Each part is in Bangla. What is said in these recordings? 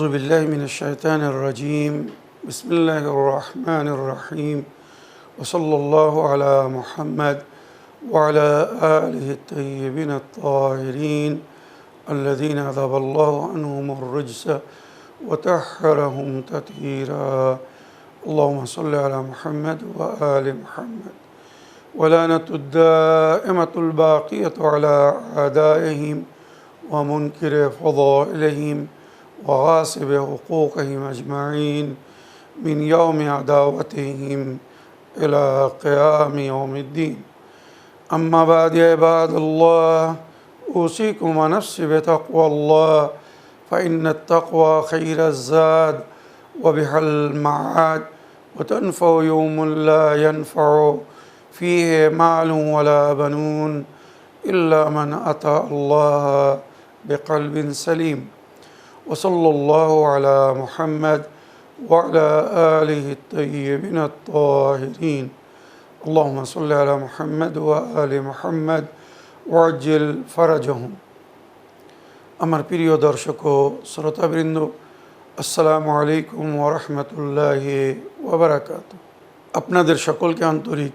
أعوذ بالله من الشيطان الرجيم بسم الله الرحمن الرحيم وصلى الله على محمد وعلى آله الطيبين الطاهرين الذين ذهب الله عنهم الرجس وطهرهم تطهيرا اللهم صل على محمد وآل محمد ولعنة الدائمة الباقية على أعدائهم ومنكر فضائلهم وغاصب حقوقهم أجمعين من يوم عداوتهم إلى قيام يوم الدين أما بعد يا عباد الله أوصيكم ونفسي بتقوى الله فإن التقوى خير الزاد وبها المعاد وتنفع يوم لا ينفع فيه مال ولا بنون إلا من أتى الله بقلب سليم وصلى الله على محمد وعلى آله الطيبين الطاهرين اللهم صل على محمد وآل محمد وعجل فرجهم আমার প্রিয় দর্শক ও শ্রোতাবৃন্দ আসসালামু আলাইকুম ওয়া রাহমাতুল্লাহি ওয়া বারাকাতুহু আপনাদের সকলকে আন্তরিক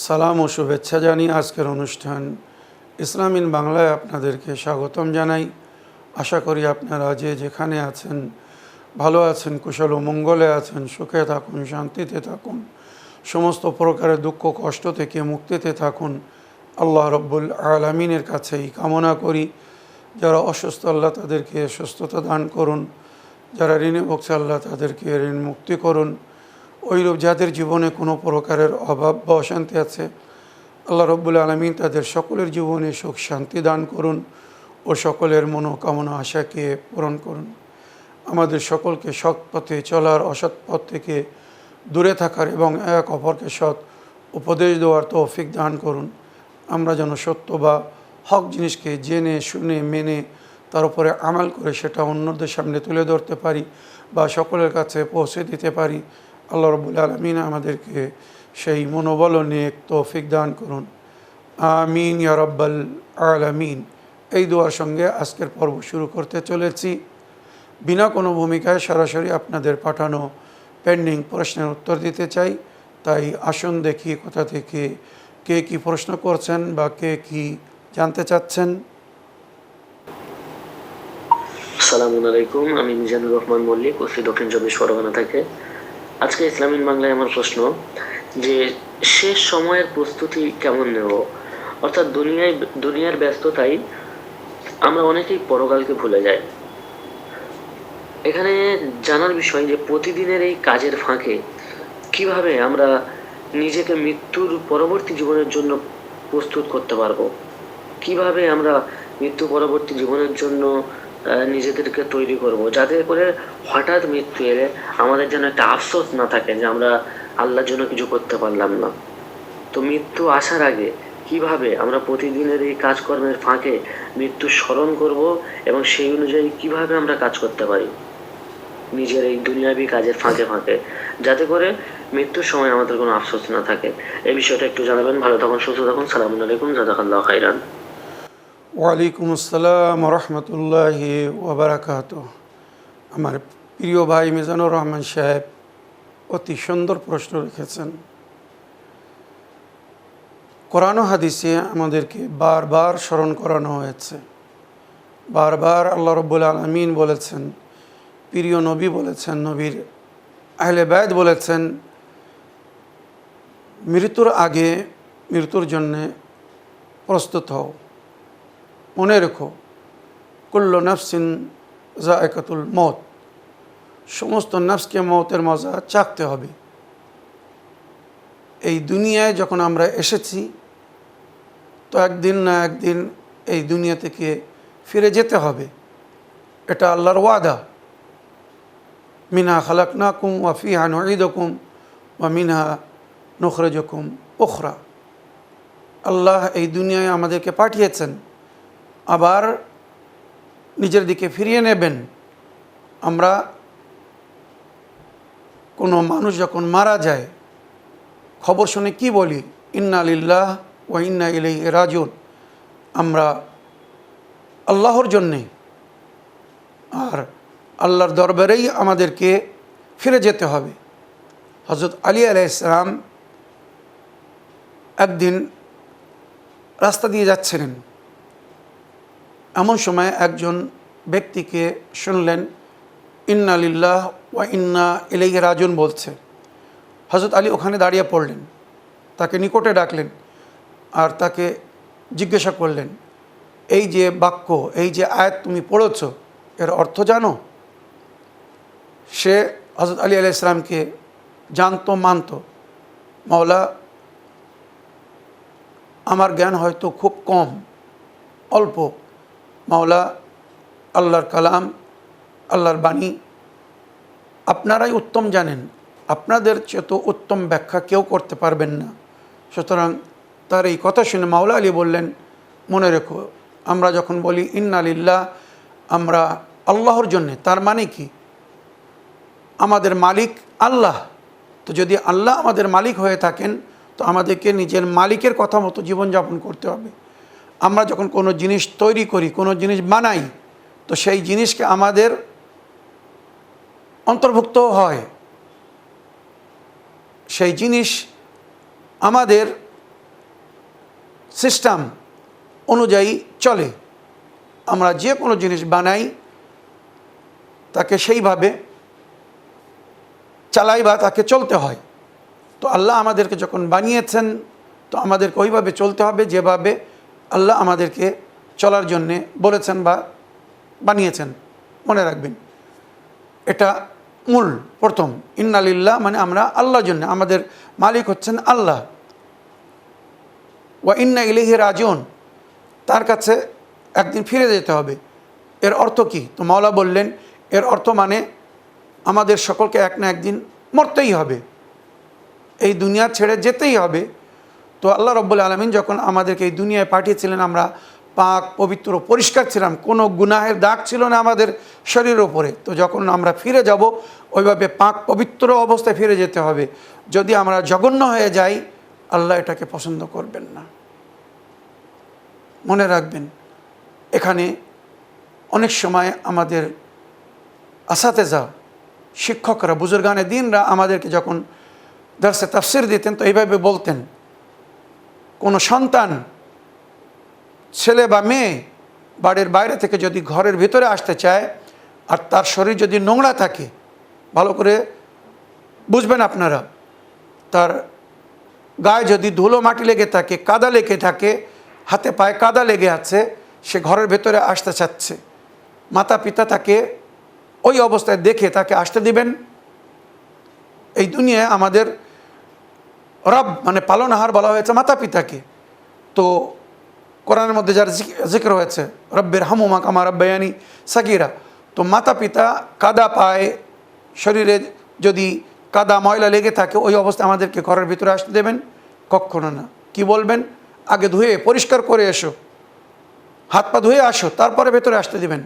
সালাম ও শুভেচ্ছা জানিয়ে আজকের অনুষ্ঠান ইসলাম ইন বাংলায় আপনাদেরকে স্বাগতম জানাই। আশা করি আপনারা যে যেখানে আছেন ভালো আছেন, কুশল ও মঙ্গলে আছেন, সুখে থাকুন, শান্তিতে থাকুন, সমস্ত প্রকারের দুঃখ কষ্ট থেকে মুক্তিতে থাকুন। আল্লাহ রব্বুল আলামিনের কাছেই কামনা করি যারা অসুস্থ আল্লাহ তাদেরকে সুস্থতা দান করুন, যারা ঋণে ভুগছে আল্লাহ তাদেরকে ঋণ মুক্তি করুন। ওইরূপ যাদের জীবনে কোনো প্রকারের অভাব বা অশান্তি আছে আল্লাহ রব্বুল আলামিন তাদের সকলের জীবনে সুখ শান্তি দান করুন ও সকলের মনোকামনা আশাকে পূরণ করুন। আমাদের সকলকে সৎ পথে চলার, অসৎ পথ থেকে দূরে থাকার এবং এক অপরকে সৎ উপদেশ দেওয়ার তৌফিক দান করুন। আমরা যেন সত্য বা হক জিনিসকে জেনে শুনে মেনে তার উপরে আমাল করে সেটা অন্যদের সামনে তুলে ধরতে পারি বা সকলের কাছে পৌঁছে দিতে পারি। আল্লাহ রাব্বুল আলামিন আমাদেরকে সেই মনোবল ও নেক তৌফিক দান করুন। আমিন ইয়া রাব্বাল আলামিন। এই দোয়ার সঙ্গে আজকের পর্ব শুরু করতে চলেছি। বিনা কোনো ভূমিকায় সরাসরি আপনাদের পাঠানো পেন্ডিং প্রশ্নের উত্তর দিতে চাই। তাই আসুন দেখি কোথা থেকে কে কী প্রশ্ন করছেন বা কে কী জানতে চাচ্ছেন। আসসালামু আলাইকুম, আমি মিজানুর রহমান মল্লিক, ওসি দক্ষিণ চব্বিশ পরগনা থেকে। আজকে ইসলাম ইন বাংলায় আমার প্রশ্ন যে শেষ সময়ের প্রস্তুতি কেমন নেব, অর্থাৎ দুনিয়ার ব্যস্ততায় আমরা অনেকেই পরকালকে ভুলে যাই। এখানে জানার বিষয় যে প্রতিদিনের এই কাজের ফাঁকে কিভাবে আমরা নিজেকে মৃত্যুর পরবর্তী জীবনের জন্য প্রস্তুত করতে পারবো, কিভাবে আমরা মৃত্যু পরবর্তী জীবনের জন্য নিজেদেরকে তৈরি করব, যাতে করে হঠাৎ মৃত্যু এলে আমাদের যেন একটা আফসোস না থাকে যে আমরা আল্লাহর জন্য কিছু করতে পারলাম না। তো মৃত্যু আসার আগে কিভাবে আমরা প্রতিদিনের এই কাজকর্মের ফাঁকে মৃত্যু স্মরণ করব এবং সেই অনুযায়ী কিভাবে আমরা কাজ করতে পারি নিজের এই দুনিয়াবি কাজের ফাঁকে ফাঁকে, যাতে করে মৃত্যুর সময় আমাদের কোনো আফসোস না থাকে। এই বিষয়টা একটু জানাবেন। ভালো থাকুন, সুস্থ থাকুন। সালামু আলাইকুম, জাযাকাল্লাহু খাইরান। ওয়ালাইকুম আসসালাম রহমতুল্লাহি ওয়া বারাকাতুহু। আমার প্রিয় ভাই মিজানুর রহমান সাহেব অতি সুন্দর প্রশ্ন রেখেছেন। কোরআন ও হাদিসে আমাদেরকে বারবার স্মরণ করানো হয়েছে, বারবার আল্লাহ রব্বুল আলামিন বলেছেন, প্রিয় নবী বলেছেন, নবীর আহলে বায়ত বলেছেন, মৃত্যুর আগে মৃত্যুর জন্যে প্রস্তুত হও। মনে রেখো, কুল্লু নাফসিন যায়কাতুল মউত, সমস্ত নাফসকে মওতের মজা চাখতে হবে। এই দুনিয়ায় যখন আমরা এসেছি তো একদিন না একদিন এই দুনিয়া থেকে ফিরে যেতে হবে, এটা আল্লাহর ওয়াদা। মিনহা খালাকনাকুম ওয়া ফিহা নুঈদুকুম ওয়া মিনহা নুখরিজুকুম উখরা। আল্লাহ এই দুনিয়ায় আমাদেরকে পাঠিয়েছেন, আবার নিজের দিকে ফিরিয়ে নেবেন। আমরা কোনো মানুষ যখন মারা যায় খবর শুনে কি বলি? ইন্না লিল্লাহ ওয়া ইন্না ইলাইহি রাজিউন। আমরা আল্লাহর জন্যে আর আল্লাহর দরবারেই আমাদেরকে ফিরে যেতে হবে। হযরত আলী আলাইহিস সালাম একদিন রাস্তা দিয়ে যাচ্ছিলেন, এমন সময় একজন ব্যক্তিকে শুনলেন ইন্না লিল্লাহ ওয়া ইন্না ইলাইহি রাজিউন বলছে। হযরত আলী ওখানে দাঁড়িয়ে পড়লেন, তাকে নিকটে ডাকলেন আর তাকে জিজ্ঞাসা করলেন, এই যে বাক্য, এই যে আয়াত তুমি পড়েছ, এর অর্থ জানো? সে হযরত আলী আলাইহিস সালামকে জানতো, মানত। মাওলা, আমার জ্ঞান হয়তো খুব কম, অল্প। মাওলা, আল্লাহর কালাম, আল্লাহর বাণী আপনারাই উত্তম জানেন, আপনাদের চেয়ে তো উত্তম ব্যাখ্যা কেউ করতে পারবেন না। সুতরাং তার এই কথা শুনে মাওলা আলী বললেন, মনে রেখো, আমরা যখন বলি ইন্না লিল্লাহ, আমরা আল্লাহর জন্যে, তার মানে কি? আমাদের মালিক আল্লাহ। তো যদি আল্লাহ আমাদের মালিক হয়ে থাকেন, তো আমাদেরকে নিজের মালিকের কথা মতো জীবনযাপন করতে হবে। আমরা যখন কোনো জিনিস তৈরি করি, কোনো জিনিস বানাই, তো সেই জিনিসকে আমাদের অন্তর্ভুক্ত হয়, সেই জিনিস আমাদের সিস্টেম অনুযায়ী চলে। আমরা যে কোনো জিনিস বানাই তাকে সেইভাবে চালাই বা তাকে চলতে হয়। তো আল্লাহ আমাদেরকে যখন বানিয়েছেন, তো আমাদেরকে ওইভাবে চলতে হবে যেভাবে আল্লাহ আমাদেরকে চলার জন্যে বলেছেন বা বানিয়েছেন। মনে রাখবেন, এটা মূল প্রথম। ইন্না লিল্লাহ মানে আমরা আল্লাহর জন্য, আমাদের মালিক হচ্ছেন আল্লাহ। ওয়া ইন্না ইলাইহি রাজিউন, তার কাছে একদিন ফিরে যেতে হবে। এর অর্থ কি? তো মাওলা বললেন, এর অর্থ মানে আমাদের সকলকে এক না একদিন মরতেই হবে, এই দুনিয়া ছেড়ে যেতেই হবে। তো আল্লাহ রাব্বুল আলামিন যখন আমাদেরকে এই দুনিয়ায় পাঠিয়েছিলেন, আমরা পাক পবিত্র পরিষ্কার ছিলাম, কোনো গুনাহের দাগ ছিল না আমাদের শরীরের ওপরে। তো যখন আমরা ফিরে যাব, ওইভাবে পাক পবিত্র অবস্থায় ফিরে যেতে হবে। যদি আমরা জঘন্য হয়ে যাই, আল্লাহ এটাকে পছন্দ করবেন না। মনে রাখবেন, এখানে অনেক সময় আমাদের আসাতেজা, শিক্ষকরা, বুজুর্গানে দিনরা আমাদেরকে যখন দরসে তাফসির দিতেন, তো এইভাবে বলতেন, কোনো সন্তান, ছেলে বা মেয়ে, বাড়ির বাইরে থেকে যদি ঘরের ভিতরে আসতে চায় আর তার শরীর যদি নোংরা থাকে, ভালো করে বুঝবেন আপনারা, তার গায়ে যদি ধুলো মাটি লেগে থাকে, কাদা লেগে থাকে, হাতে পায়ে কাদা লেগে আছে, সে ঘরের ভেতরে আসতে চাচ্ছে, মাতা পিতা তাকে ওই অবস্থায় দেখে তাকে আসতে দিবেন? এই দুনিয়ায় আমাদের রব মানে পালনহার বলা হয়েছে মাতা পিতাকে। তো কোরআনের মধ্যে যার জিক্র হয়েছে, রব্বের হামুমা কামা রব্বায়ানি সাগীরা, তো মাতা পিতা কাদা পায়, শরীরে যদি কাদা ময়লা লেগে থাকে, ওই অবস্থায় আমাদেরকে ঘরের ভিতরে আসতে দেবেন? কখনো না। কি বলবেন? আগে ধুয়ে পরিষ্কার করে এসো, হাত পা ধুয়ে আসো, তারপরে ভেতরে আসতে দিবেন।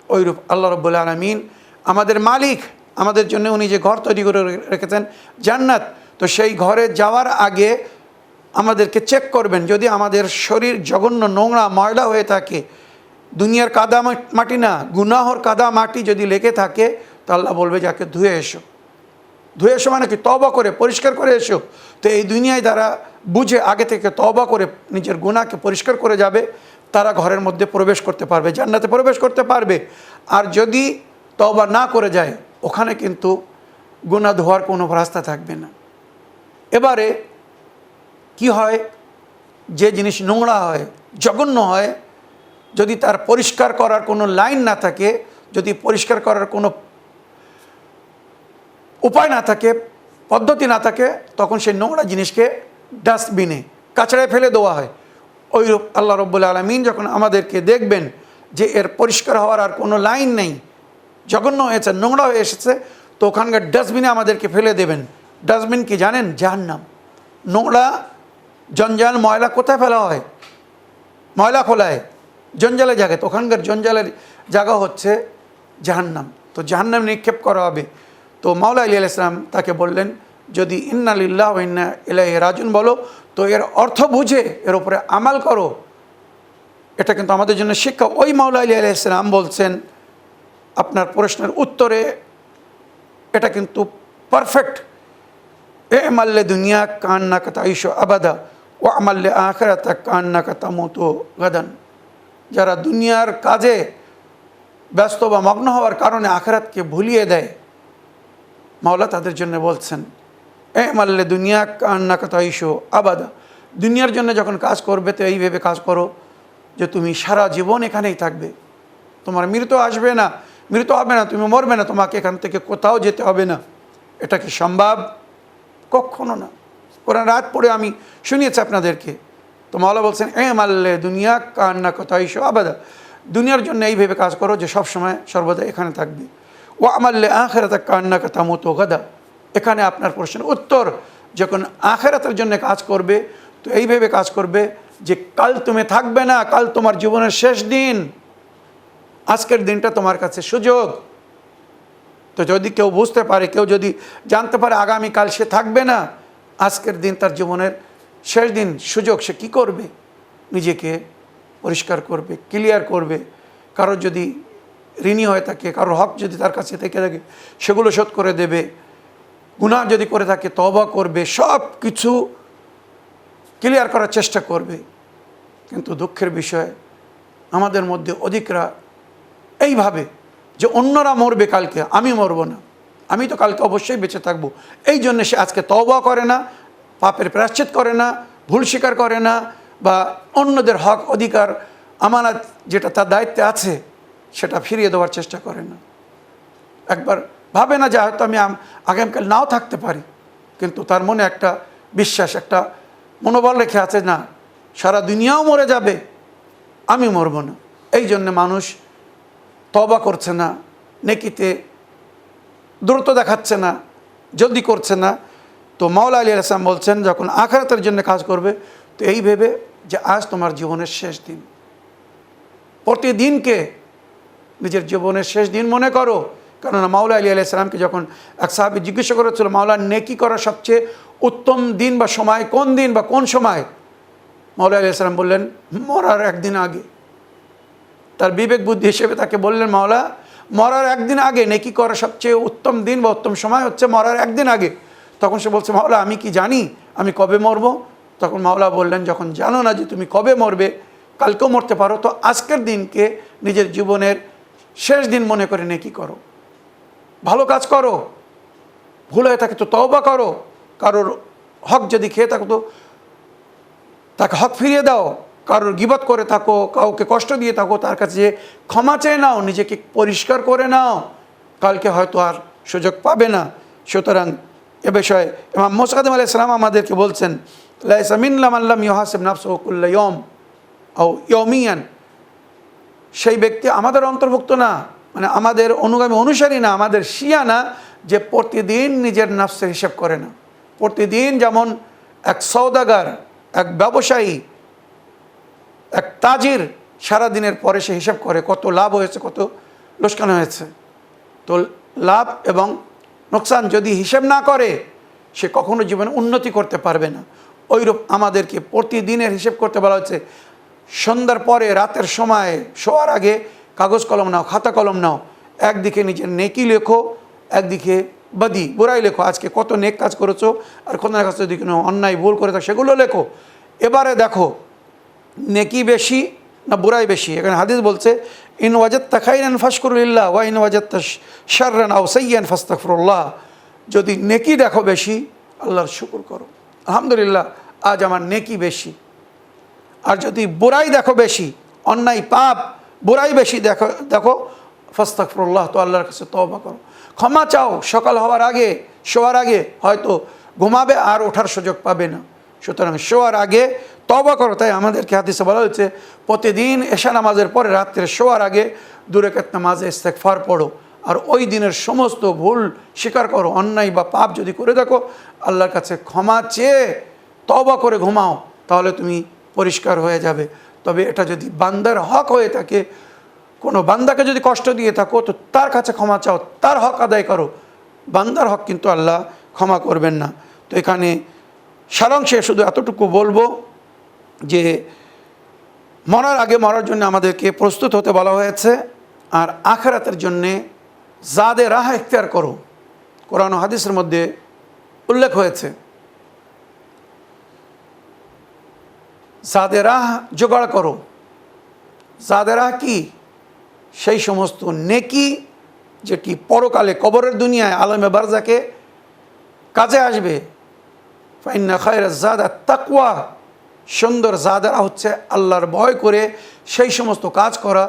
ওইরূপ আল্লাহ রাব্বুল আলামিন আমাদের মালিক, আমাদের জন্য উনি যে ঘর তৈরি করে রেখেছেন জান্নাত, তো সেই ঘরে যাওয়ার আগে আমাদেরকে চেক করবেন। যদি আমাদের শরীর জঘন্য নোংরা ময়লা হয়ে থাকে, দুনিয়ার কাদা মাটি না, গুনাহর কাদা মাটি যদি লেগে থাকে, তো আল্লাহ বলবে যাকে ধুয়ে এসো। ধুয়ে এসো মানে কি? তওবা করে পরিষ্কার করে এসো। তো এই দুনিয়ায় যারা বুঝে আগে থেকে তওবা করে নিজের গুনাহকে পরিষ্কার করে যাবে, তারা ঘরের মধ্যে প্রবেশ করতে পারবে, জান্নাতে প্রবেশ করতে পারবে। আর যদি তওবা না করে যায়, ওখানে কিন্তু গুনাহ ধোয়ার কোনো রাস্তা থাকবে না। এবারে কি হয়, যে জিনিস নোংরা হয়, জঘন্য হয়, যদি তার পরিষ্কার করার কোনো লাইন না থাকে, যদি পরিষ্কার করার কোনো উপায় না থাকে, পদ্ধতি না থাকে, তখন সেই নোংরা জিনিসকে ডাস্টবিনে, কাচড়ায় ফেলে দেওয়া হয়। ওইরূপ আল্লাহ রাব্বুল আলামিন যখন আমাদেরকে দেখবেন যে এর পরিষ্কার হওয়ার আর কোনো লাইন নেই, জঘন্য হয়েছে, নোংরা হয়ে এসেছে, তো ওখানকার ডাস্টবিনে আমাদেরকে ফেলে দেবেন। ডাস্টবিন কি জানেন? জাহান্নাম। নোংরা, জঞ্জাল, ময়লা কোথায় ফেলা হয়? ময়লা খোলায়, জঞ্জালের জায়গায়। তো ওখানকার জঞ্জালের জায়গা হচ্ছে জাহান্নাম। তো জাহান্নাম নিক্ষেপ করা হবে। তো মাওলা আলী আলাইহিস সালাম তাকে বললেন, যদি ইন্না লিল্লাহ ওয়া ইন্না ইলাইহি রাজিউন বলো, তো এর অর্থ বুঝে এর উপরে আমাল করো। এটা কিন্তু আমাদের জন্য শিক্ষা। ওই মাওলা আলী আলাইহিস সালাম বলছেন আপনার প্রশ্নের উত্তরে এটা কিন্তু পারফেক্ট। এ মাল্লে দুনিয়া কান্না কাতা আইশো আবাদা ও আমাল্লে আখেরাতা কান্না কাতা মতো গাদান। যারা দুনিয়ার কাজে ব্যস্ত বা মগ্ন হওয়ার কারণে আখেরাতকে ভুলিয়ে দেয়, মাওলা তাদের জন্য বলছেন এ মাল্লে দুনিয়া কান্না কাতা আইশো আবাদা। দুনিয়ার জন্য যখন কাজ করবে তো এইভাবে কাজ করো যে তুমি সারা জীবন এখানেই থাকবে, তোমার মৃত্যু আসবে না, মৃত্যু হবে না, তুমি মরবে না, তোমাকে এখান থেকে কোথাও যেতে হবে না। এটা কি সম্ভব? কখনো না। কোরআন রাত পড়ে আমি শুনিয়েছি আপনাদেরকে। তো মাওলা বলছেন এ মাল্লে দুনিয়া কান্না কথা ইসো আবাদা, দুনিয়ার জন্য এইভাবে কাজ করো যে সবসময় সর্বদা এখানে থাকবে। ও আমাল্লে আখেরাতা কান্না কথা মতো গাদা। এখানে আপনার প্রশ্নের উত্তর, যখন আখেরাতের জন্য কাজ করবে তো এইভাবে কাজ করবে যে কাল তুমি থাকবে না, কাল তোমার জীবনের শেষ দিন, আজকের দিনটা তোমার কাছে সুযোগ। তো যদি কেউ বুঝতে পারে, কেউ যদি জানতে পারে আগামীকাল সে থাকবে না, আজকের দিন তার জীবনের শেষ দিন, সুযোগ, সে কী করবে? নিজেকে পরিষ্কার করবে, ক্লিয়ার করবে। কারোর যদি ঋণী হয়ে থাকে, কারোর হক যদি তার কাছে থেকে থাকে সেগুলো শোধ করে দেবে, গুনাহ যদি করে থাকে তওবা করবে, সব কিছু ক্লিয়ার করার চেষ্টা করবে। কিন্তু দুঃখের বিষয় আমাদের মধ্যে অধিকরা এইভাবে যে অন্যরা মরবে কালকে, আমি মরব না, আমি তো কালকে অবশ্যই বেঁচে থাকবো, এই জন্য সে আজকে তওবা করে না, পাপের প্রায়শ্চিত করে না, ভুল স্বীকার করে না, বা অন্যদের হক অধিকার আমানত যেটা তার দায়িত্বে আছে সেটা ফিরিয়ে দেওয়ার চেষ্টা করে না। একবার ভাবে না যে হয়তো আমি আগামীকাল নাও থাকতে পারি, কিন্তু তার মনে একটা বিশ্বাস, একটা মনোবল রেখে আছে, না সারা দুনিয়াও মরে যাবে, আমি মরব না। এই জন্য মানুষ তওবা করছে না, নেকিতে দ্রুত দেখাচ্ছে না, জলদি করছে না। তো মাওলা আলী আলাইহিস বলছেন যখন আখিরাতের জন্য কাজ করবে তো এই ভেবে যে আজ তোমার জীবনের শেষ দিন, প্রতিদিনকে নিজের জীবনের শেষ দিন মনে করো। কেননা মাওলা আলী আলাইহিস সালামকে যখন এক সাহাবী জিজ্ঞাসা করেছিল মাওলা নেকি করার সবচেয়ে উত্তম দিন বা সময় কোন দিন বা কোন সময়, মাওলা আলী আলাইহিস সালাম বললেন মরার একদিন আগে। তার বিবেক বুদ্ধি হিসেবে তাকে বললেন মাওলা মরার একদিন আগে নেকি করার সবচেয়ে উত্তম দিন বা উত্তম সময় হচ্ছে মরার একদিন আগে। তখন সে বলছে মাওলা আমি কি জানি আমি কবে মরবো? তখন মাওলা বললেন যখন জানো না যে তুমি কবে মরবে, কালকেও মরতে পারো, তো আজকের দিনকে নিজের জীবনের শেষ দিন মনে করে নেকি করো, ভালো কাজ করো, ভুল হয়ে থাকে তো তওবা করো, কারোর হক যদি খেয়ে থাকো তো তাকে হক ফিরিয়ে দাও, কারোর গীবত করে থাকো, কাউকে কষ্ট দিয়ে থাকো তার কাছে ক্ষমা চেয়ে নাও, নিজেকে পরিষ্কার করে নাও, কালকে হয়তো আর সুযোগ পাবে না। সুতরাং এ বিষয়ে ইমাম মুসা কাযিম আলাইহিস সালাম আমাদেরকে বলছেন লাইসা মিন্না মান লাম ইউহাসিব নাফসাহু কুল্লা ইয়াওম আও ইয়াওমিয়ান, সেই ব্যক্তি আমাদের অন্তর্ভুক্ত না, মানে আমাদের অনুগামী অনুসারী না, আমাদের শিয়া না, যে প্রতিদিন নিজের নফসের হিসাব করে না। প্রতিদিন যেমন এক সওদাগার, এক ব্যবসায়ী, এক তাজির সারাদিনের পরে সে হিসাব করে কত লাভ হয়েছে, কত লোকসান হয়েছে। তো লাভ এবং লোকসান যদি হিসাব না করে সে কখনো জীবনে উন্নতি করতে পারবে না। ওইরূপ আমাদেরকে প্রতিদিনের হিসেব করতে বলা হচ্ছে। সন্ধ্যার পরে রাতের সময় শোয়ার আগে কাগজ কলম নাও, খাতা কলম নাও, একদিকে নিজের নেকি লেখো, একদিকে বদি বুড়াই লেখো, আজকে কত নেক কাজ করেছো আর কত কাজ যদি কোনো অন্যায় ভুল করে থাকো সেগুলো লেখো। এবারে দেখো নেকি বেশি না বুড়াই বেশি। এখানে হাদিস বলছে ইন ওয়াজাদতা খাইরান ফাশকুরিল্লাহ ওয়া ইন ওয়াজাদতা শাররান আও সাইয়্যান ফাস্তাগফিরুল্লাহ। যদি নেকি দেখো বেশি আল্লাহর শুকর করো, আলহামদুলিল্লাহ আজ আমার নেকি বেশি। আর যদি বুড়াই দেখো বেশি, অন্যায় পাপ বুড়াই বেশি দেখো ফাস্তাগফিরুল্লাহ, তো আল্লাহর কাছে তওবা করো, ক্ষমা চাও। সকাল হওয়ার আগে, শোয়ার আগে হয়তো ঘুমাবে আর ওঠার সুযোগ পাবে না, সুতরাং শোয়ার আগে তওবা করো। তাই আমাদেরকে হাদিসে বলা হয়েছে প্রতিদিন এশা নামাজের পরে রাত্রে শোয়ার আগে 2 রাকাত নামাজে ইস্তেগফার পড়ো, আর ওই দিনের সমস্ত ভুল স্বীকার করো। অন্যায় বা পাপ যদি করে থাকো আল্লাহর কাছে ক্ষমা চেয়ে তওবা করে ঘুমাও, তাহলে তুমি পরিষ্কার হয়ে যাবে। তবে এটা যদি বান্দার হক হয়ে থাকে, কোনো বান্দাকে যদি কষ্ট দিয়ে থাকো তো তার কাছে ক্ষমা চাও, তার হক আদায় করো, বান্দার হক কিন্তু আল্লাহ ক্ষমা করবেন না। তো এখানে সারাংশে শুধু এতটুকু বলবো যে মরার আগে মরার জন্য আমাদেরকে প্রস্তুত হতে বলা হয়েছে। আর আখিরাতের জন্যে জাদে রাহ ইখতিয়ার করো। কোরআন ও হাদিসের মধ্যে উল্লেখ হয়েছে জাদে রাহ জোগাড় করো। জাদে রাহ কি? সেই সমস্ত নেকি যেটি পরকালে কবরের দুনিয়ায় আলমে বারজাকে কাজে আসবে। ফাইন্না খায়রাজ জাদ তাকওয়া, সুন্দর জাদেরা হচ্ছে আল্লাহর ভয় করে সেই সমস্ত কাজ করা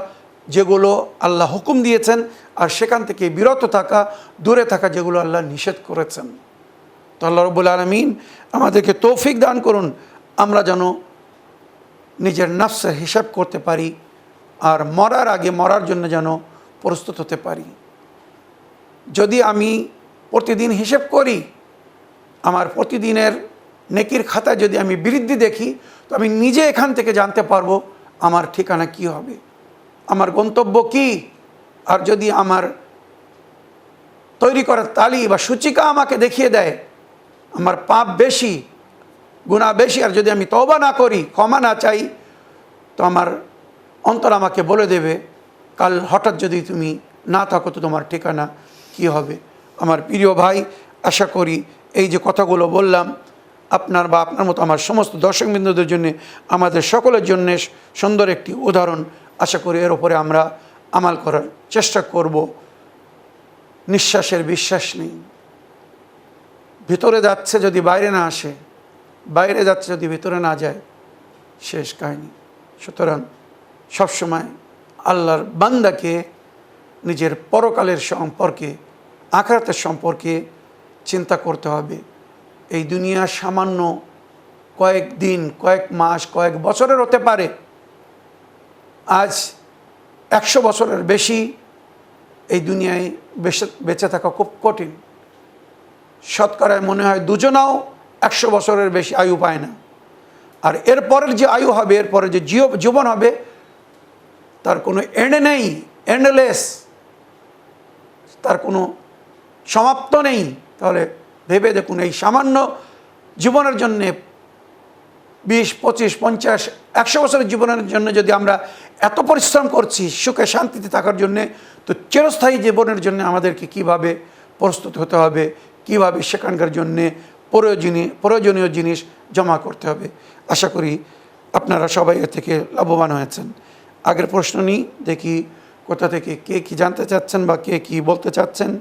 যেগুলো আল্লাহ হুকুম দিয়েছেন, আর সেখান থেকে বিরত থাকা, দূরে থাকা যেগুলো আল্লাহ নিষেধ করেছেন। তো আল্লাহ রাব্বুল আলামিন আমাদেরকে তৌফিক দান করুন, আমরা যেন নিজের নফসের হিসাব করতে পারি আর মরার আগে মরার জন্য যেন প্রস্তুত হতে পারি। যদি আমি প্রতিদিন হিসেব করি, আমার প্রতিদিনের নেকির খাতায় যদি আমি বৃদ্ধি দেখি, তো আমি নিজে এখান থেকে জানতে পারবো আমার ঠিকানা কি হবে, আমার গন্তব্য কি। আর যদি আমার তৈরি করার তালি বা সূচিকা আমাকে দেখিয়ে দেয় আমার পাপ বেশি, গুনাহ বেশি, আর যদি আমি তওবা না করি, ক্ষমা না চাই, তো আমার অন্তর আমাকে বলে দেবে কাল হঠাৎ যদি তুমি না থাকো তো তোমার ঠিকানা কি হবে। আমার প্রিয় ভাই, আশা করি এই যে কথাগুলো বললাম আপনার বা আপনার মতো আমার সমস্ত দর্শকবৃন্দদের জন্য, আমাদের সকলের জন্য সুন্দর একটি উদাহরণ। আশা করি এর উপরে আমরা আমাল করার চেষ্টা করব। নিঃশ্বাসের বিশ্বাস নেই, ভিতরে যাচ্ছে যদি বাইরে না আসে, বাইরে যাচ্ছে যদি ভিতরে না যায়, শেষ কাহিনী। সুতরাং সবসময় আল্লাহর বান্দাকে নিজের পরকালের সম্পর্কে, আখিরাতের সম্পর্কে চিন্তা করতে হবে। এই দুনিয়া সামান্য কয়েক দিন, কয়েক মাস, কয়েক বছরের হতে পারে। আজ 100 বছরের বেশি এই দুনিয়ায় বেঁচে থাকা খুব কঠিন। শতকরায় মনে হয় দুজনাও 100 বছরের বেশি আয়ু পায় না। আর এরপরের যে আয়ু হবে, এরপরে যে জীবন হবে, তার কোনো এন্ড নেই, এন্ডলেস, তার কোনো সমাপ্ত নেই। তাহলে ভেবে দেখুন, এই সামান্য জীবনের জন্যে 20, 25, 50, 100 বছরের জীবনের জন্য যদি আমরা এত পরিশ্রম করছি সুখে শান্তিতে থাকার জন্যে, তো চিরস্থায়ী জীবনের জন্য আমাদেরকে কিভাবে প্রস্তুত হতে হবে, কিভাবে সেখানকার জন্যে প্রয়োজনীয় জিনিস জমা করতে হবে। আশা করি আপনারা সবাই এর থেকে লাভবান হয়েছেন। আগের প্রশ্ন নিই, দেখি কোথা থেকে কে কি জানতে চাচ্ছেন বা কে কি বলতে চাচ্ছেন।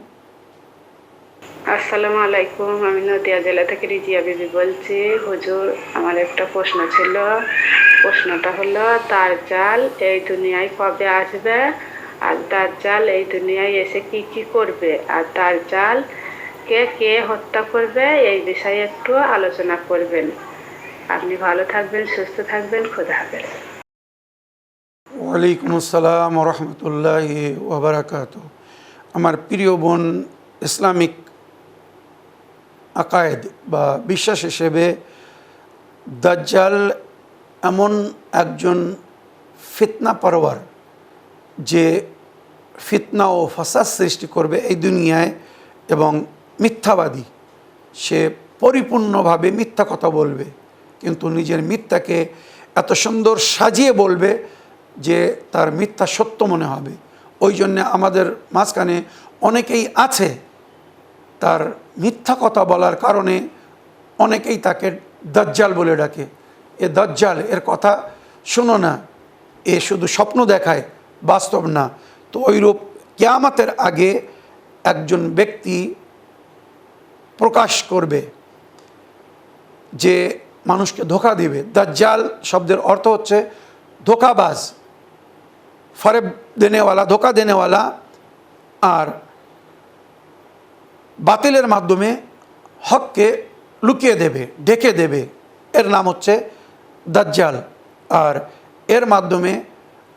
আসসালামু আলাইকুম, আমি নদিয়া জেলা থেকে রিজিয়া বিবি বলছি। হুজুর, আমার একটা প্রশ্ন ছিল। প্রশ্নটা হলো, দাজ্জাল এই দুনিয়ায় কবে আসবে, আর দাজ্জাল এই দুনিয়ায় এসে কি কি করবে, আর দাজ্জাল কে হত্যা করবে, এই বিষয়ে একটু আলোচনা করবেন। আপনি ভালো থাকবেন, সুস্থ থাকবেন, খোদা হাফেজ। ওয়ালাইকুম আসসালাম ওয়া রাহমাতুল্লাহি ওয়া বারাকাতুহু। আমার প্রিয় বোন, ইসলামিক আকায়েদ বা বিশ্বাস হিসেবে দাজ্জাল এমন একজন ফিতনা পরওয়ার, যে ফিতনা ও ফাসাদ সৃষ্টি করবে এই দুনিয়ায়, এবং মিথ্যাবাদী। সে পরিপূর্ণভাবে মিথ্যা কথা বলবে, কিন্তু নিজের মিথ্যাকে এত সুন্দর সাজিয়ে বলবে যে তার মিথ্যা সত্য মনে হবে। ওই জন্যে আমাদের মাঝখানে অনেকেই আছে, তার মিথ্যা কথা বলার কারণে অনেকেই তাকে দাজ্জাল বলে ডাকে। এ দাজ্জাল, এর কথা শোনো না, এ শুধু স্বপ্ন দেখায়, বাস্তব না। তো ওইরূপ কিয়ামতের আগে একজন ব্যক্তি প্রকাশ করবে যে মানুষকে ধোঁকা দিবে। দাজ্জাল শব্দের অর্থ হচ্ছে ধোঁকাবাজ, ফরেব দেনেওয়ালা, ধোঁকা দেনেওয়ালা। আর বাতিলের মাধ্যমে হককে লুকিয়ে দেবে, ঢেকে দেবে, এর নাম হচ্ছে দাজ্জাল। আর এর মাধ্যমে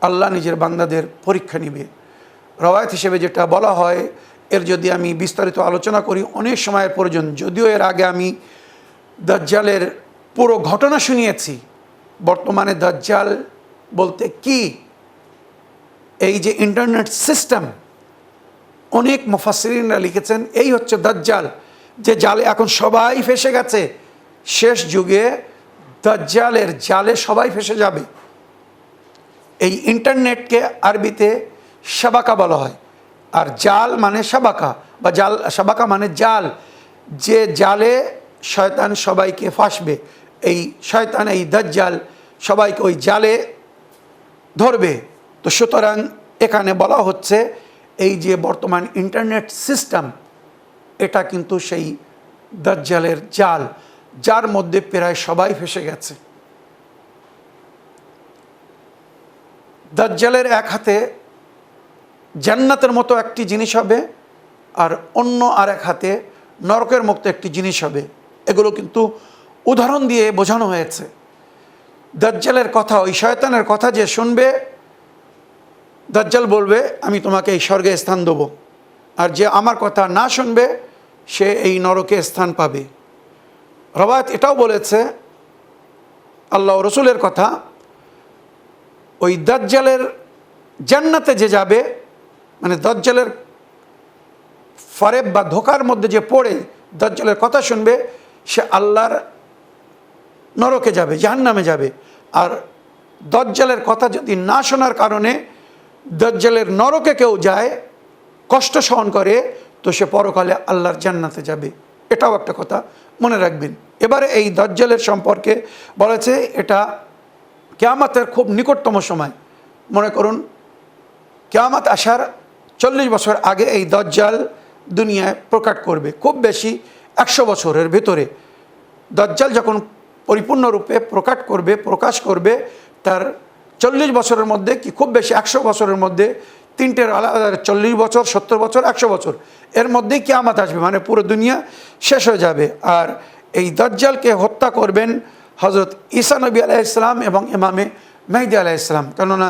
আল্লাহ নিজের বান্দাদের পরীক্ষা নিবে। রওয়ায়াত হিসেবে যেটা বলা হয়, এর যদি আমি বিস্তারিত আলোচনা করি অনেক সময়ের প্রয়োজন। যদিও এর আগে আমি দাজ্জালের পুরো ঘটনা শুনিয়েছি। বর্তমানে দাজ্জাল বলতে কি, এই যে ইন্টারনেট সিস্টেম, অনেক মুফাসসিরিনরা লিখেছেন এই হচ্ছে দাজ্জাল, যে জালে এখন সবাই ফেসে গেছে। শেষ যুগে দাজ্জালের জালে সবাই ফেসে যাবে। এই ইন্টারনেটকে আরবিতে শাবাকা বলা হয়। আর জাল মানে শাবাকা, বা জাল, শাবাকা মানে জাল, যে জালে শয়তান সবাইকে ফাঁসবে। এই শয়তান, এই দাজ্জাল সবাইকে ওই জালে ধরবে। তো সুতরাং এখানে বলা হচ্ছে এই যে বর্তমান ইন্টারনেট সিস্টেম, এটা কিন্তু সেই দাজ্জালের জাল, যার মধ্যে প্রায় সবাই ফেসে গেছে। দাজ্জালের এক হাতে জান্নাতের মতো একটি জিনিস হবে, আর অন্য আর এক হাতে নরকের মতো একটি জিনিস হবে। এগুলো কিন্তু উদাহরণ দিয়ে বোঝানো হয়েছে। দাজ্জালের কথা, ওই শয়তানের কথা যে শুনবে, দাজ্জাল বলবে আমি তোমাকে এই স্বর্গে স্থান দেবো, আর যে আমার কথা না শুনবে সে এই নরকে স্থান পাবে। রবায়াত এটাও বলেছে, আল্লাহ রসুলের কথা, ওই দাজ্জালের জান্নাতে যে যাবে, মানে দাজ্জালের ফারেব বা ধোকার মধ্যে যে পড়ে দাজ্জালের কথা শুনবে, সে আল্লাহর নরকে যাবে, জাহান্নামে যাবে। আর দাজ্জালের কথা যদি না শোনার কারণে দাজ্জালের নরকে কেউ যায়, কষ্ট সহন করে, তো সে পরকালে আল্লাহর জান্নাতে যাবে। এটাও একটা কথা মনে রাখবেন। এবারে এই দাজ্জালের সম্পর্কে বলেছে এটা কিয়ামতের খুব নিকটতম সময়। মনে করুন কিয়ামত আসার 40 বছর আগে এই দাজ্জাল দুনিয়ায় প্রকাশ করবে, খুব বেশি 100 বছরের ভিতরে। দাজ্জাল যখন পরিপূর্ণরূপে প্রকাশ করবে, তার 40 বছরের মধ্যে কি খুব বেশি 100 বছরের মধ্যে তিনটের আলাদা, 40 বছর, 70 বছর, 100 বছর, এর মধ্যেই কিয়ামত আসবে, মানে পুরো দুনিয়া শেষ হয়ে যাবে। আর এই দাজ্জালকে হত্যা করবেন হজরত ঈসা নবী আলাইহিস সালাম এবং ইমামে মেহদী আলাইহিস সালাম। কেননা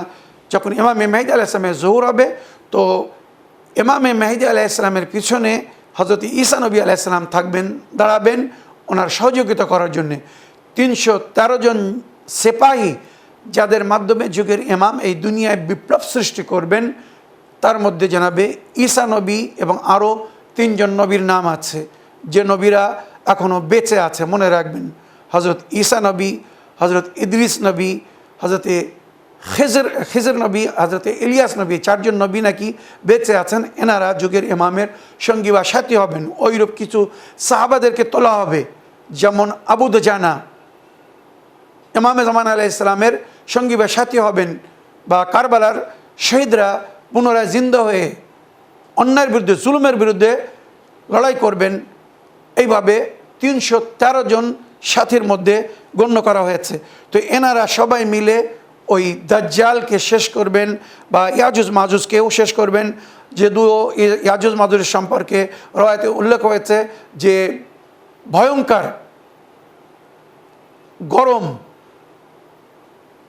যখন ইমামে মেহদী আলাইহিস সালামের জোহর হবে, তো ইমামে মেহদী আলাইহিস সালামের পিছনে হজরত ঈসা নবী আলাইহিস সালাম থাকবেন, দাঁড়াবেন ওনার সহযোগিতা করার জন্যে। 313 জন সিপাহী, যাদের মাধ্যমে যুগের ইমাম এই দুনিয়ায় বিপ্লব সৃষ্টি করবেন, তার মধ্যে জানাবে ঈসা নবী এবং আরও 3 জন নবীর নাম আছে, যে নবীরা এখনও বেঁচে আছে। মনে রাখবেন, হজরত ঈসা নবী, হজরত ইদ্রিস নবী, হজরতে খিজর নবী, হজরতে ইলিয়াস নবী, 4 জন নবী নাকি বেঁচে আছেন। এনারা যুগের ইমামের সঙ্গী বা সাথী হবেন। ওইরূপ কিছু সাহাবাদেরকে তোলা হবে, যেমন আবু দুজানা ইমামে জামান আলাইহিস সালামের সঙ্গী বা সাথী হবেন, বা কারবালার শহীদরা পুনরায় জিন্দা হয়ে অন্যায়ের বিরুদ্ধে, জুলুমের বিরুদ্ধে লড়াই করবেন। এইভাবে 313 জন সাথীর মধ্যে গণ্য করা হয়েছে। তো এনারা সবাই মিলে ওই দাজ্জালকে শেষ করবেন, বা ইয়াজুজ মাজুজকেও শেষ করবেন। যদিও ইয়াজুজ মাজুজের সম্পর্কে রওয়ায়াতে উল্লেখ হয়েছে যে ভয়ঙ্কর গরম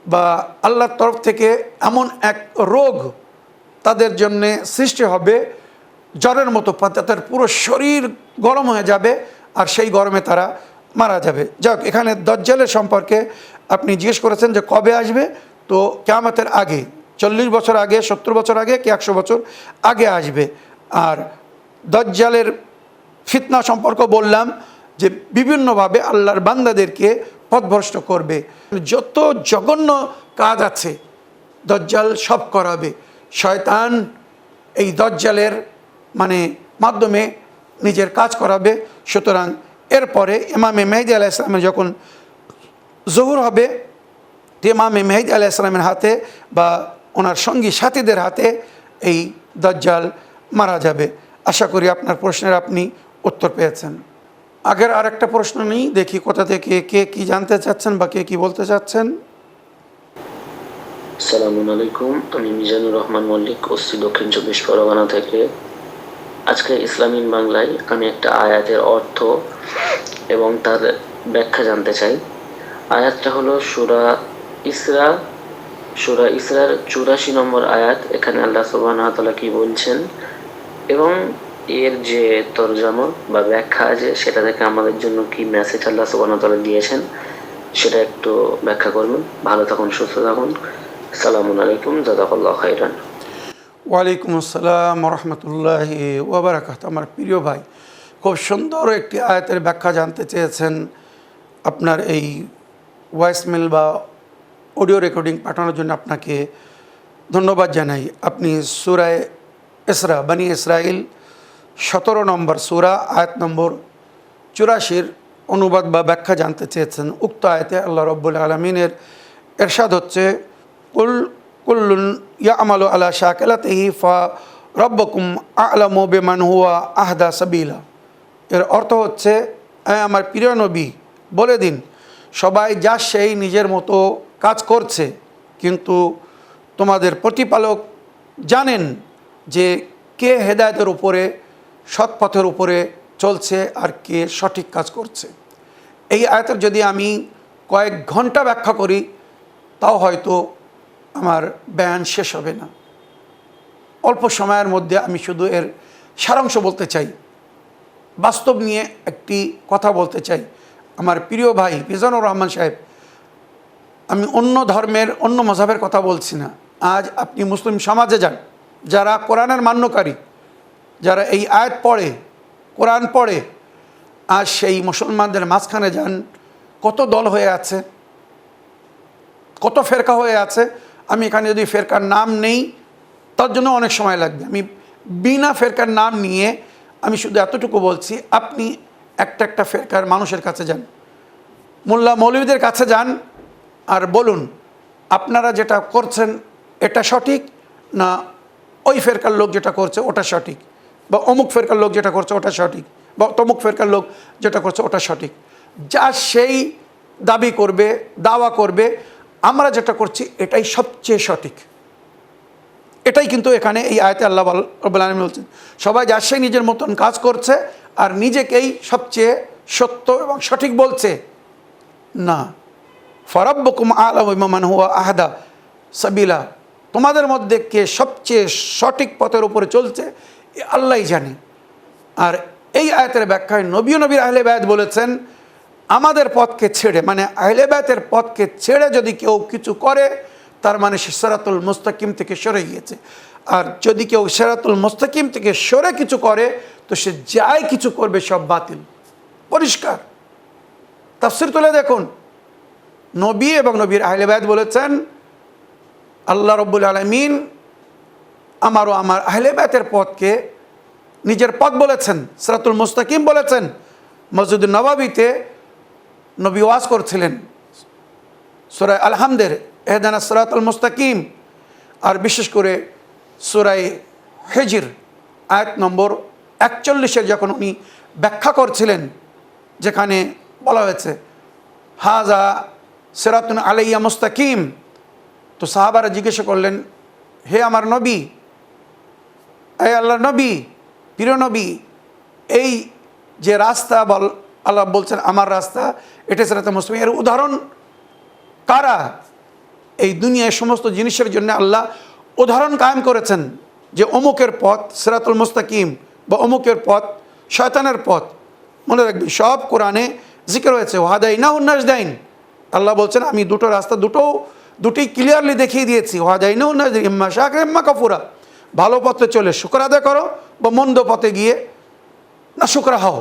বা আল্লাহর তরফ থেকে এমন এক রোগ তাদের জন্যে সৃষ্টি হবে, জ্বরের মতো, তাদের পুরো শরীর গরম হয়ে যাবে, আর সেই গরমে তারা মারা যাবে। যাক, এখানে দাজ্জালের সম্পর্কে আপনি জিজ্ঞেস করেছেন যে কবে আসবে, তো কিয়ামতের আগে, 40 বছর আগে, 70 বছর আগে কি 100 বছর আগে আসবে। আর দাজ্জালের ফিতনা সম্পর্ক বললাম যে বিভিন্নভাবে আল্লাহর বান্দাদেরকে পথভ্রষ্ট করবে। যত জঘন্য কাজ আছে দাজ্জাল সব করাবে। শয়তান এই দাজ্জালের মাধ্যমে নিজের কাজ করাবে। সুতরাং এরপরে ইমামে মেহদী আলাইহিস সালামের যখন জোহর হবে, ইমামে মেহদী আলাইহিস সালামের হাতে বা ওনার সঙ্গী সাথীদের হাতে এই দাজ্জাল মারা যাবে। আশা করি আপনার প্রশ্নের আপনি উত্তর পেয়েছেন। আগের আরেকটা প্রশ্ন নেই, দেখি কোথা থেকে কে কি জানতে চাচ্ছেন বা কে কি বলতে চাচ্ছেন। আসসালামু আলাইকুম, আমি মিজানুর রহমান মল্লিক, ওসি দক্ষিণ 24 পরগনা থেকে। আজকে ইসলামিক বাংলায় আমি একটা আয়াতের অর্থ এবং তার ব্যাখ্যা জানতে চাই। আয়াতটা হলো সূরা ইসরার 84 নম্বর আয়াত। এখানে আল্লাহ সুবহানাহু ওয়া তাআলা কি বলছেন এবং এর যে তরজমা বা ব্যাখ্যা আছে, সেটা থেকে আমাদের জন্য কি মেসেজ আল্লাহ সুবহানাহু ওয়া তাআলা দিয়েছেন সেটা একটু ব্যাখ্যা করবেন। ভালো থাকুন, সুস্থ থাকুন। আসসালামু আলাইকুম, জাযাকাল্লাহু খাইরান। ওয়ালাইকুম আসসালাম রহমতুল্লাহি ওয়া বারাকাতুহু। আমার প্রিয় ভাই, খুব সুন্দর একটি আয়াতের ব্যাখ্যা জানতে চেয়েছেন। আপনার এই ভয়েসমেল বা অডিও রেকর্ডিং পাঠানোর জন্য আপনাকে ধন্যবাদ জানাই। আপনি সূরায়ে ইসরা বনি ইসরাইল 17 নম্বর সূরা আয়াত নম্বর 84 অনুবাদ বা ব্যাখ্যা জানতে চেয়েছেন। উক্ত আয়াতে আল্লাহ রাব্বুল আলামিনের ইরশাদ হচ্ছে, কুল কুল্লুন ইয়ামালু আলা শাকিলাতিহি ফা রাব্বুকুম আ'লামু বিমান হুয়া আহদা সাবিলা। এর অর্থ হচ্ছে, আমার প্রিয় নবী বলে দিন, সবাই যা সেই নিজের মতো কাজ করছে, কিন্তু তোমাদের প্রতিপালক জানেন যে কে হেদায়েতের উপরে, সৎ পথের উপরে চলছে আর কে সঠিক কাজ করছে। এই আয়াতের যদি আমি কয়েক ঘন্টা ব্যাখ্যা করি তাও হয়তো আমার বয়ান শেষ হবে না। অল্প সময়ের মধ্যে আমি শুধু এর সারাংশ বলতে চাই, বাস্তব নিয়ে একটি কথা বলতে চাই। আমার প্রিয় ভাই মিজানুর রহমান সাহেব, আমি অন্য ধর্মের, অন্য মযহাবের কথা বলছি না। আজ আপনি মুসলিম সমাজে যান, যারা কোরআনের মান্যকারী, যারা এই আয়াত পড়ে, কোরআন পড়ে, আজ সেই মুসলমানদের মাঝখানে যান, কত দল হয়ে আছে, কত ফেরকা হয়ে আছে। আমি এখানে যদি ফেরকার নাম নেই তার জন্য অনেক সময় লাগবে। আমি বিনা ফেরকার নাম নিয়ে আমি শুধু এতটুকু বলছি, আপনি একটা একটা ফেরকার মানুষের কাছে যান, মোল্লা মৌলবীদের কাছে যান, আর বলুন আপনারা যেটা করছেন এটা সঠিক না ওই ফেরকার লোক যেটা করছে ওটা সঠিক, বা অমুক ফেরকার লোক যেটা করছে ওটা সঠিক, বা তমুক ফেরকার লোক যেটা করছে ওটা সঠিক। যা সেই দাবি করবে, দাওয়া করবে আমরা যেটা করছি এটাই সবচেয়ে সঠিক। এটাই কিন্তু এখানে এই আয়াতে আল্লাহ রাব্বুল আলামিন বলছেন, সবাই যা সেই নিজের মতন কাজ করছে আর নিজেকেই সবচেয়ে সত্য এবং সঠিক বলছে না। ফারাব্বুকুম আ'লামু বিমান হুয়া আহদা সাবিলা, তোমাদের মধ্যে কে সবচেয়ে সঠিক পথের উপরে চলছে এ আল্লাহই জানে। আর এই আয়াতের ব্যাখ্যায় নবীর আহলে বায়াত বলেছেন, আমাদের পথকে ছেড়ে, মানে আহলে বায়াতের পথকে ছেড়ে যদি কেউ কিছু করে তার মানে সে সিরাতুল মুস্তাকিম থেকে সরে গিয়েছে। আর যদি কেউ সিরাতুল মুস্তাকিম থেকে সরে কিছু করে তো সে যাই কিছু করবে সব বাতিল, পরিষ্কার। তাফসীর তুলে দেখুন, নবী এবং নবীর আহলে বায়াত বলেছেন, আল্লাহ রাব্বুল আলামিন আমারও আমার আহলে বায়াতের পথকে নিজের পথ বলেছেন, সিরাতুল মুস্তাকিম বলেছেন। মসজিদুন নববীতে নবী ওয়াজ করছিলেন সূরা আল-হামদের ইহদিনাস সিরাতাল মুস্তাকিম, আর বিশেষ করে সূরা হিজর আয়াত নম্বর 41 যখন উনি ব্যাখ্যা করছিলেন, যেখানে বলা হয়েছে হাযা সিরাতুন আলাইয়া মুস্তাকিম, তো সাহাবারা জিজ্ঞাসা করলেন, হে আমার নবী, হে আল্লাহর নবী, প্রিয় নবী, এই যে রাস্তা আল্লাহ বলছেন আমার রাস্তা, এটা সিরাতুল মুস্তাকিম, এর উদাহরণ কারা? এই দুনিয়ায় সমস্ত জিনিসের জন্য আল্লাহ উদাহরণ কায়েম করেছেন যে অমুকের পথ সিরাতুল মুস্তাকিম বা অমুকের পথ শয়তানের পথ। মনে রাখবেন, সব কোরআনে জিকির হয়েছে ওয়াহাদাইনাহুন নাজদাইন। আল্লাহ বলছেন আমি দুটো রাস্তা, দুটোই ক্লিয়ারলি দেখিয়ে দিয়েছি। ওয়াহাদাইনাহুন নাজদাইন, ইম্মা শাকিরা ইম্মা কাফুরা। ভালো পথে চলে শুকর আদায় করো, বা মন্দ পথে গিয়ে না শুকরা হও,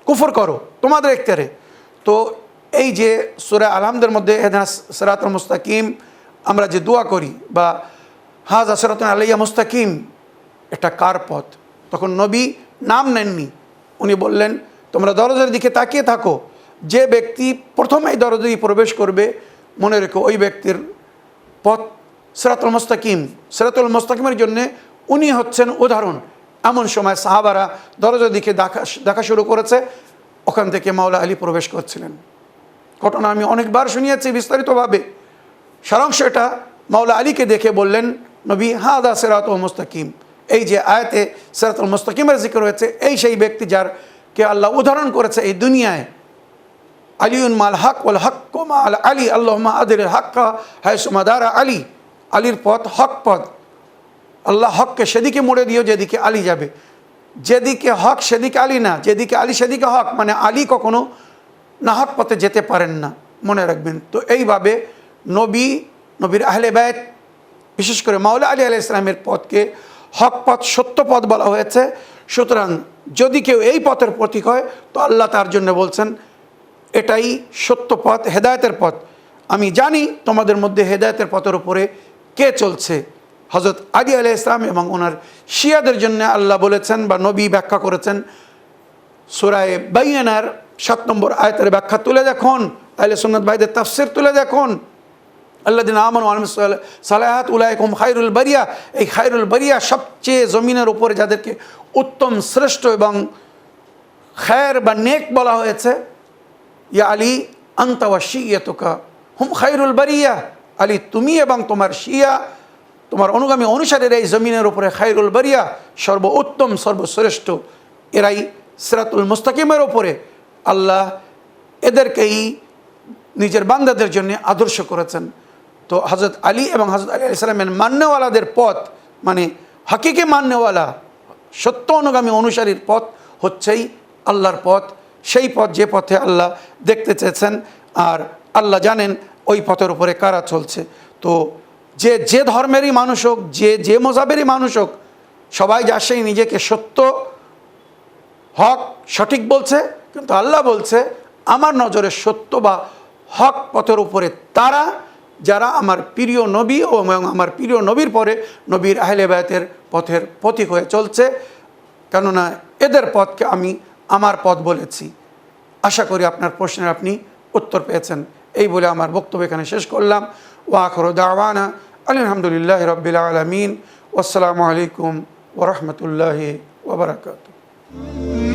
কুফর করো, তোমাদের ইখতিয়ারে। তো এই যে সূরা আল-হামদের মধ্যে ইহদিনাস সিরাতাল মুস্তাকিম আমরা যে দোয়া করি, বা হাযা সিরাতুন আলাইয়া মুস্তাকিম, এটা কার পথ? তখন নবী নাম নেননি, উনি বললেন তোমরা দরজার দিকে তাকিয়ে থাকো, যে ব্যক্তি প্রথম এই দরজা দিয়ে প্রবেশ করবে মনে রেখো ওই ব্যক্তির পথ সিরাতুল মুস্তাকিম। সিরাতুল মুস্তাকিমের জন্য উনি হচ্ছেন উদাহরণ। এমন সময় সাহাবারা দরজার দিকে দেখা শুরু করেছে, ওখান থেকে মাওলা আলী প্রবেশ করছিলেন। ঘটনা আমি অনেকবার শুনিয়েছি বিস্তারিতভাবে। সারাংশ এটা, মাওলা আলীকে দেখে বললেন নবী, হাদা সিরাতুল মুস্তাকিম। এই যে আয়াতে সিরাতুল মুস্তাকিমের জিকির হয়েছে, এই সেই ব্যক্তি যারকে আল্লাহ উদাহরণ করেছে এই দুনিয়ায়। আলিউন মাল হক ওয়াল হক মাল আলী, আল্লাহুম্মা আদিল হক্কা হায়সু মাদারা আলী। আলীর পথ হক পথ, আল্লাহ হককে সেদিকে মোড়ে দিও যেদিকে আলী যাবে। যেদিকে হক সেদিকে আলী না, যেদিকে আলী সেদিকে হক, মানে আলী কখনো না হক পথে যেতে পারেন না, মনে রাখবেন। তো এইভাবে নবীর আহলে বায়াত, বিশেষ করে মাওলা আলী আলাইহিস সালামের পথকে হক পথ, সত্য পথ বলা হয়েছে। সুতরাং যদি কেউ এই পথের প্রতীক হয় তো আল্লাহ তার জন্য বলছেন এটাই সত্য পথ, হেদায়েতের পথ। আমি জানি তোমাদের মধ্যে হেদায়েতের পথের উপরে কে চলছে, হজরত আলী আলাইহিস সালাম এবং ওনার শিয়াদের জন্য আল্লাহ বলেছেন বা নবী ব্যাখ্যা করেছেন, সূরা বাইয়িনার 7 নম্বর আয়াতের ব্যাখ্যা তুলে দেখুন, আহলে সুন্নাত ভাইদের তাফসীর তুলে দেখুন, আল্লাযিনা আমানু ওয়া আমিলুস সালাহাত উলাইকা হুম খায়রুল বারিয়া। এই খায়রুল বারিয়া সবচেয়ে জমিনের উপরে যাদেরকে উত্তম, শ্রেষ্ঠ এবং খায়ের বা নেক বলা হয়েছে, ইয়া আলী আনতা ওয়া শিয়াতুকা হুম খায়রুল বারিয়া, আলী তুমি এবং তোমার শিয়া, তোমার অনুগামী অনুসারীরা এই জমিনের উপরে খায়রুল বারিয়া, সর্বোত্তম, সর্বশ্রেষ্ঠ। এরাই সিরাতুল মুস্তাকিমের উপরে আল্লাহ এদেরকেই নিজের বান্দাদের জন্য আদর্শ করেছেন। তো হজরত আলী এবং হজরত আলী আলাইহিস সালামের মান্যওয়ালাদের পথ, মানে হাকিকে মান্যওয়ালা সত্য অনুগামী অনুসারীর পথ হচ্ছেই আল্লাহর পথ, সেই পথ যে পথে আল্লাহ দেখতে চেয়েছেন, আর আল্লাহ জানেন ওই পথের উপরে কারা চলছে। তো যে ধর্মেরই মানুষ হোক, যে মজাবেরই মানুষ হোক, সবাই যা সেই নিজেকে সত্য, হক, সঠিক বলছে, কিন্তু আল্লাহ বলছে আমার নজরে সত্য বা হক পথের উপরে তারা যারা আমার প্রিয় নবী এবং আমার প্রিয় নবীর পরে নবীর আহলে বায়তের পথের পথিক হয়ে চলছে, কেননা এদের পথকে আমি আমার পথ বলেছি। আশা করি আপনার প্রশ্নের আপনি উত্তর পেয়েছেন। এই বলে আমার বক্তব্য এখানে শেষ করলাম। ওয়া আখিরু দাওয়ানা আলহামদুলিল্লাহি রাব্বিল আলামিন। ওয়াসসালামু আলাইকুম ওয়া রাহমাতুল্লাহি ওয়া বারাকাতুহু।